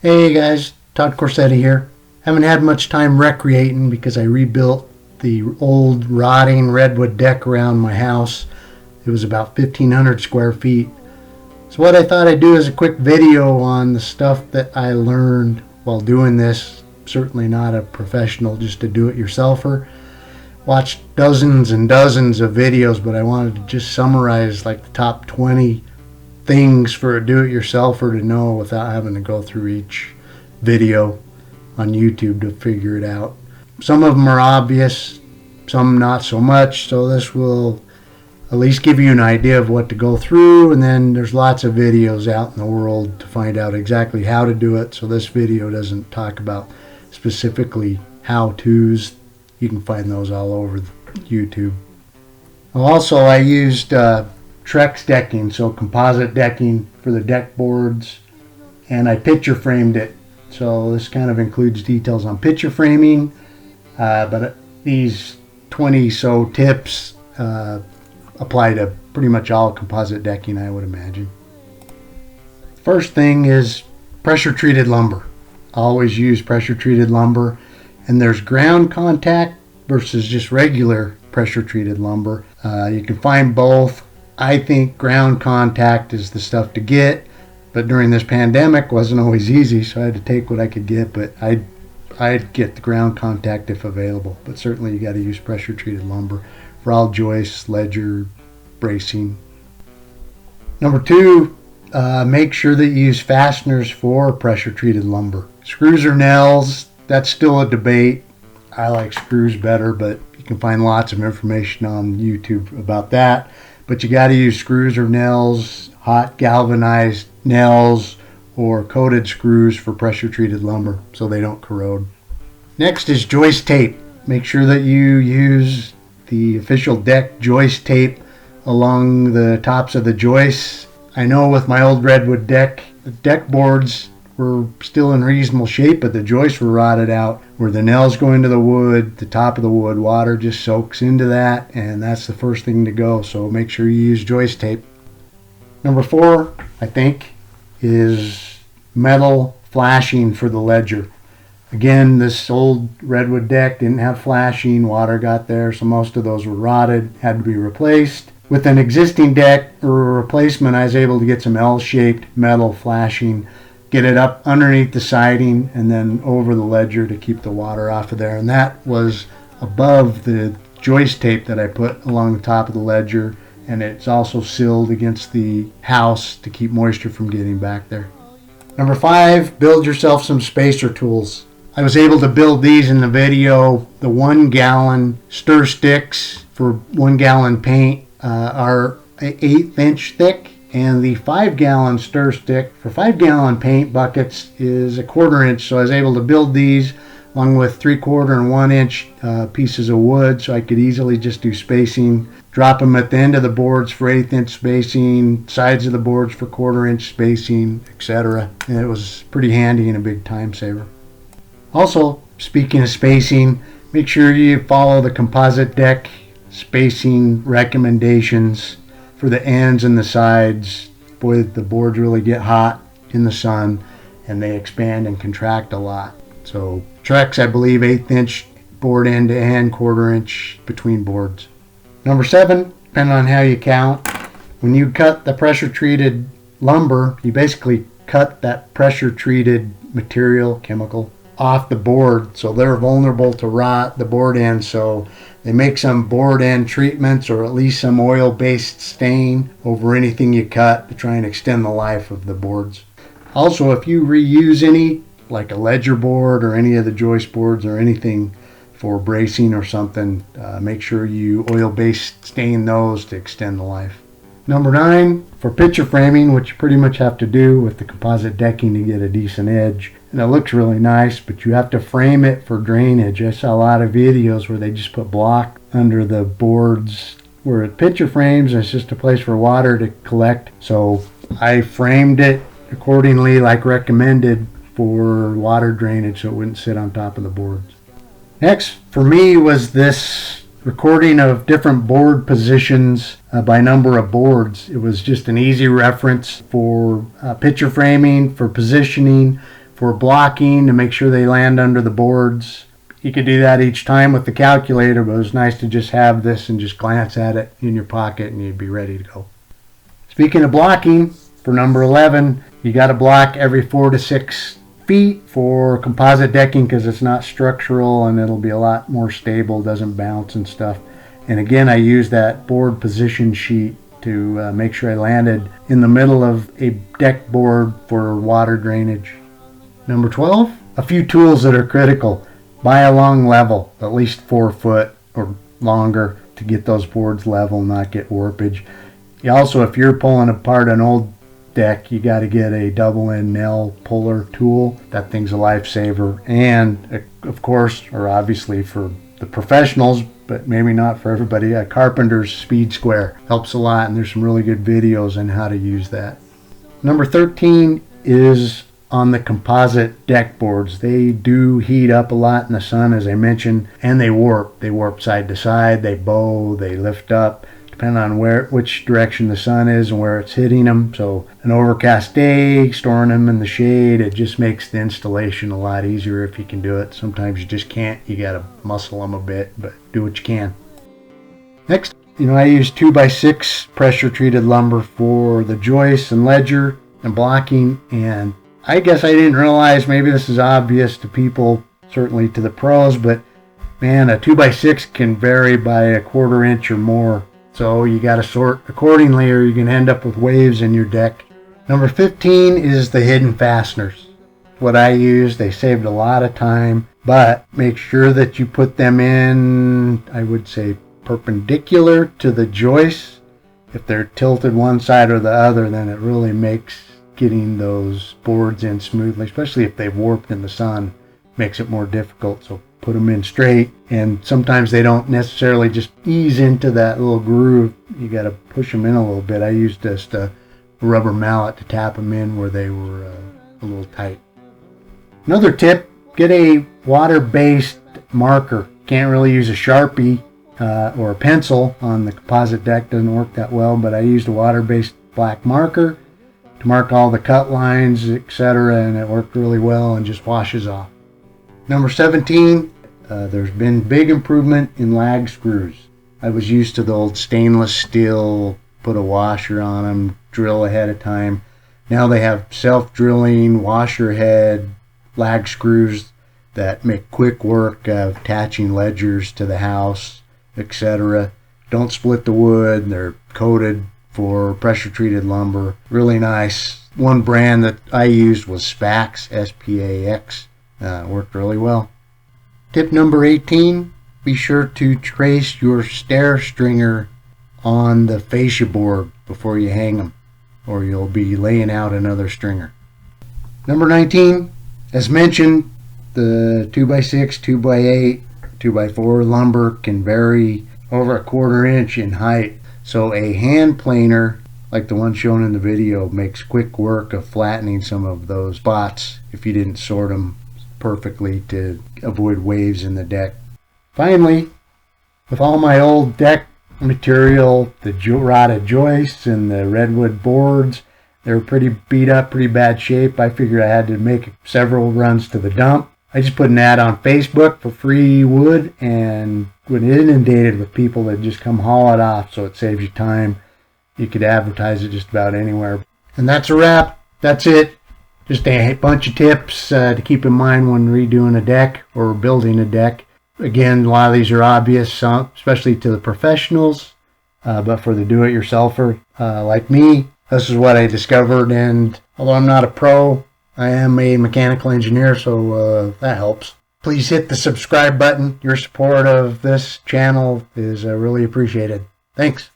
Hey guys, Todd Corsetti here. Haven't had much time recreating because I rebuilt the old rotting redwood deck around my house. It was about 1,500 square feet. So what I thought I'd do is a quick video on the stuff that I learned while doing this. Certainly not a professional, just a do-it-yourselfer. Watched dozens and dozens of videos, but I wanted to just summarize like the top 20 things for a do-it-yourselfer to know without having to go through each video on YouTube to figure it out. Some of them are obvious, some not so much, so this will at least give you an idea of what to go through, and then there's lots of videos out in the world to find out exactly how to do it, so this video doesn't talk about specifically how-tos. You can find those all over YouTube. Also, I used Trex decking, so composite decking for the deck boards, and I picture framed it. So this kind of includes details on picture framing, but these 20 so tips apply to pretty much all composite decking, I would imagine. First thing is pressure treated lumber. I always use pressure treated lumber, and there's ground contact versus just regular pressure treated lumber. You can find both. I think ground contact is the stuff to get, but during this pandemic wasn't always easy, so I had to take what I could get, but I'd get the ground contact if available, but certainly you got to use pressure treated lumber for all joists, ledger, bracing. Number two, make sure that you use fasteners for pressure treated lumber. Screws or nails, that's still a debate. I like screws better, but you can find lots of information on YouTube about that. But you got to use screws or nails, hot galvanized nails, or coated screws for pressure treated lumber so they don't corrode. Next is joist tape. Make sure that you use the official deck joist tape along the tops of the joists. I know with my old redwood deck, the deck boards were still in reasonable shape, but the joists were rotted out. Where the nails go into the wood, the top of the wood, water just soaks into that, and that's the first thing to go. So make sure you use joist tape. Number 4, I think, is metal flashing for the ledger. Again, this old redwood deck didn't have flashing, water got there, so most of those were rotted, had to be replaced. With an existing deck or a replacement, I was able to get some L-shaped metal flashing, get it up underneath the siding and then over the ledger to keep the water off of there. And that was above the joist tape that I put along the top of the ledger, and it's also sealed against the house to keep moisture from getting back there. Number 5, build yourself some spacer tools. I was able to build these in the video. The 1 gallon stir sticks for 1 gallon paint are 1/8 inch thick, and the 5 gallon stir stick for 5 gallon paint buckets is 1/4 inch. So I was able to build these along with 3/4 and 1 inch pieces of wood, so I could easily just do spacing, drop them at the end of the boards for 1/8 inch spacing, sides of the boards for 1/4 inch spacing, etc. And it was pretty handy and a big time saver. Also, speaking of spacing, make sure you follow the composite deck spacing recommendations for the ends and the sides. Boy, the boards really get hot in the sun and they expand and contract a lot. So Trex, I believe 1/8 inch board end to end, 1/4 inch between boards. Number 7, depending on how you count, when you cut the pressure treated lumber, you basically cut that pressure treated material, chemical, off the board, so they're vulnerable to rot, the board end. So they make some board end treatments or at least some oil-based stain over anything you cut to try and extend the life of the boards. Also, if you reuse any, like a ledger board or any of the joist boards or anything for bracing or something, make sure you oil-based stain those to extend the life. Number 9, for picture framing, which you pretty much have to do with the composite decking to get a decent edge. And it looks really nice, but you have to frame it for drainage. I saw a lot of videos where they just put block under the boards. Where it picture frames, it's just a place for water to collect. So I framed it accordingly, like recommended, for water drainage so it wouldn't sit on top of the boards. Next, for me, was this recording of different board positions by number of boards. It was just an easy reference for picture framing, for positioning, for for blocking to make sure they land under the boards. You could do that each time with the calculator, but it was nice to just have this and just glance at it in your pocket and you'd be ready to go. Speaking of blocking, for number 11, you got to block every 4 to 6 feet for composite decking because it's not structural and it'll be a lot more stable, doesn't bounce and stuff. And again, I used that board position sheet to make sure I landed in the middle of a deck board for water drainage. Number 12, a few tools that are critical. Buy a long level, at least 4 foot or longer, to get those boards level, not get warpage. You also, if you're pulling apart an old deck, you got to get a double end nail puller tool. That thing's a lifesaver. And of course, or obviously for the professionals, but maybe not for everybody, a carpenter's speed square helps a lot, and there's some really good videos on how to use that. Number 13 is on the composite deck boards. They do heat up a lot in the sun, as I mentioned, and they warp. They warp side to side, they bow, they lift up, depending on which direction the sun is and where it's hitting them. So an overcast day, storing them in the shade, it just makes the installation a lot easier if you can do it. Sometimes you just can't. You got to muscle them a bit, but do what you can. Next, I use 2x6 pressure treated lumber for the joists and ledger and blocking, and I guess I didn't realize, maybe this is obvious to people, certainly to the pros, but man, a 2x6 can vary by a 1/4 inch or more. So you got to sort accordingly or you're going to end up with waves in your deck. Number 15 is the hidden fasteners. What I use, they saved a lot of time, but make sure that you put them in, I would say, perpendicular to the joists. If they're tilted one side or the other, then it really makes getting those boards in smoothly, especially if they've warped in the sun, makes it more difficult. So put them in straight, and sometimes they don't necessarily just ease into that little groove. You got to push them in a little bit. I used just a rubber mallet to tap them in where they were a little tight. Another tip, get a water-based marker. Can't really use a Sharpie or a pencil on the composite deck, doesn't work that well, but I used a water-based black marker to mark all the cut lines, etc., and it worked really well and just washes off. Number 17, there's been big improvement in lag screws. I was used to the old stainless steel, put a washer on them, drill ahead of time. Now they have self-drilling washer head lag screws that make quick work of attaching ledgers to the house, etc. Don't split the wood. They're coated for pressure treated lumber. Really nice. One brand that I used was Spax, S-P-A-X. Worked really well. Tip number 18, be sure to trace your stair stringer on the fascia board before you hang them, or you'll be laying out another stringer. Number 19, as mentioned, the 2x6, 2x8, 2x4 lumber can vary over a 1/4 inch in height. So a hand planer, like the one shown in the video, makes quick work of flattening some of those spots if you didn't sort them perfectly to avoid waves in the deck. Finally, with all my old deck material, the rotted joists and the redwood boards, they're pretty beat up, pretty bad shape. I figured I had to make several runs to the dump. I just put an ad on Facebook for free wood and was inundated with people that just come haul it off, so it saves you time. You could advertise it just about anywhere. And that's a wrap. That's it. Just a bunch of tips to keep in mind when redoing a deck or building a deck. Again, a lot of these are obvious, especially to the professionals, but for the do-it-yourselfer like me, this is what I discovered. And although I'm not a pro, I am a mechanical engineer, so that helps. Please hit the subscribe button. Your support of this channel is really appreciated. Thanks.